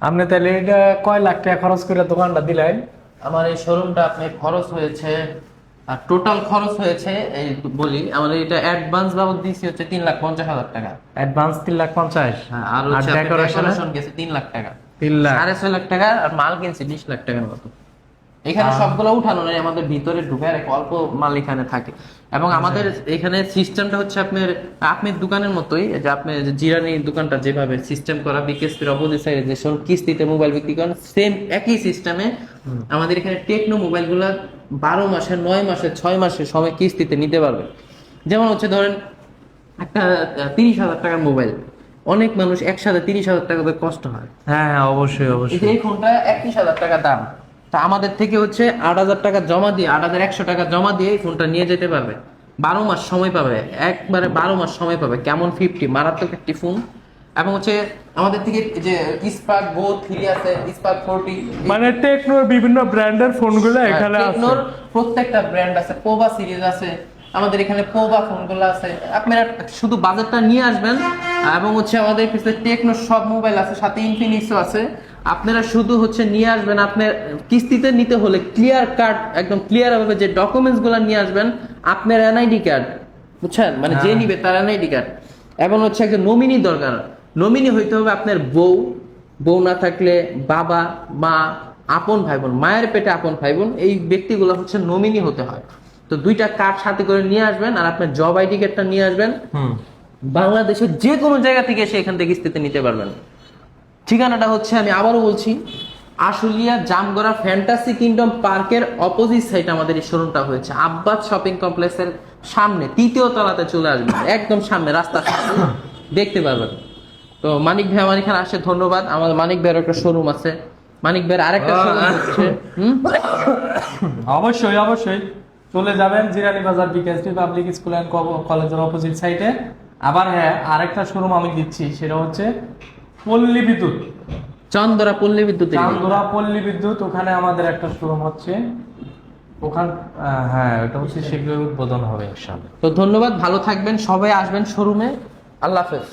আপনি তাহলে এটা কয় লাখ টাকা খরচ করে দোকানটা দিলেন? আমার এই শোরুমটা আপনি খরচ হয়েছে, আর টোটাল খরচ হয়েছে এই বলি, আমাদের এটা অ্যাডভান্স বাবদ দিয়েছি হচ্ছে 3,50,000 টাকা। অ্যাডভান্স 3,50,000। হ্যাঁ, আর আর হচ্ছে ডেকোরেশন ডেকোরেশন গেছে 3 লাখ টাকা। 3 লাখ। 6.5 লাখ টাকা, আর মাল কিনছি 20 লাখ টাকার মতো। এখানে সবগুলো উঠানো নেই, আমাদের ভিতরে ঢুকে আর অল্প মাল এখানে থাকে। এবং আমাদের এখানে সিস্টেমটা হচ্ছে আপনার দোকানের মতোই, যে আপনি যে জিরানি দোকানটা যেভাবে সিস্টেম করা, বিকেএসপির অপোজিট সাইডে যে সব কিস্তিতে মোবাইল বিক্রি করেন, সেম একই সিস্টেমে আমাদের এখানে টেকনো মোবাইলগুলো 12 মাসে, 9 মাসে, 6 মাসে সময় কিস্তিতে নিতে পারবে। যেমন হচ্ছে ধরেন একটা 30,000 টাকার মোবাইল, অনেক মানুষ একসাথে 30,000 টাকা দিয়ে কষ্ট হয়। হ্যাঁ হ্যাঁ, অবশ্যই এই যে অবশ্যই। এই ফোনটা 31,000 টাকা দাম, তা আমাদের থেকে হচ্ছে 8,000 টাকা জমা দিয়ে, 8,100 টাকা জমা দিয়ে এই ফোনটা নিয়ে যেতে পারবে। 12 মাস সময় পাবে, একবারে 12 মাস সময় পাবে। কেমন 50 মারাত্মক একটি ফোন। এবং হচ্ছে আমাদের থেকে যে স্পার্ক গো 3 আছে, স্পার্ক 40, মানে টেকনোর বিভিন্ন ব্র্যান্ডের ফোনগুলো এখানে আছে। টেকনোর প্রত্যেকটা ব্র্যান্ড আছে, পোভা সিরিজ আছে, আমাদের এখানে পোভা ফোনগুলো আছে। আপনারা শুধু বাজেটটা নিয়ে আসবেন, এবং হচ্ছে আমাদের কাছে টেকনোর সব মোবাইল আছে, সাথে ইনফিনিক্সও আছে। আপনারা শুধু হচ্ছে নিয়ে আসবেন, আপনার কিস্তিতে নিতে হলে ক্লিয়ার কার্ড, একদম ক্লিয়ার ভাবে যে ডকুমেন্টস গুলো নিয়ে আসবেন, আপনার এনআইডি কার্ড, বুঝছেন, মানে যে নিবে তার এনআইডি কার্ড। এবং হচ্ছে একটা নমিনি দরকার, নমিনি হইতে হবে আপনার বউ, বউ না থাকলে বাবা, মা, আপন ভাই বোন, মায়ের পেটে আপন ভাই বোন, এই ব্যক্তিগুলো হচ্ছে নমিনি হতে হয়। তো 2টা কার্ড সাথে করে নিয়ে আসবেন, আর আপনার জব আইডি কার্ডটা নিয়ে আসবেন। বাংলাদেশের যে কোনো জায়গা থেকে এসে এখান থেকে কিস্তিতে নিতে পারবেন। ঠিকানাটা হচ্ছে, আমি আবারও বলছি, আশুলিয়া জামগড়া ফ্যান্টাসি কিংডম পার্কের অপোজিট সাইড আমাদের এই শোরুমটা হয়েছে। আব্বাস শপিং কমপ্লেক্সের সামনে 3য় তলাতে চলে আসবেন, একদম সামনে, রাস্তার সামনে দেখতে পারবেন। তো মানিক ভাই আমার এখানে আসে, ধন্যবাদ। আমাদের মানিক ভাইয়ের একটা শোরুম আছে, মানিক ভাইয়ের আরেকটা শোরুম হচ্ছে অবশ্যই অবশ্যই চলে যাবেন জিরানী বাজার বিকেএসপি পাবলিক স্কুল অ্যান্ড কলেজের অপোজিট সাইডে। আবার হ্যাঁ, আরেকটা শোরুম আমি দিচ্ছি, সেটা হচ্ছে পল্লী বিদ্যুৎ, চন্দরা পল্লী বিদ্যুৎ। চান্দুরা পল্লী বিদ্যুৎ, ওখানে আমাদের একটা শোরুম হচ্ছে ওখান। হ্যাঁ, ওটা হচ্ছে শীঘ্রই উদ্বোধন হবে ইনশাআল্লাহ। তো ধন্যবাদ, ভালো থাকবেন, সবাই আসবেন শোরুমে। আল্লাহ হাফেজ।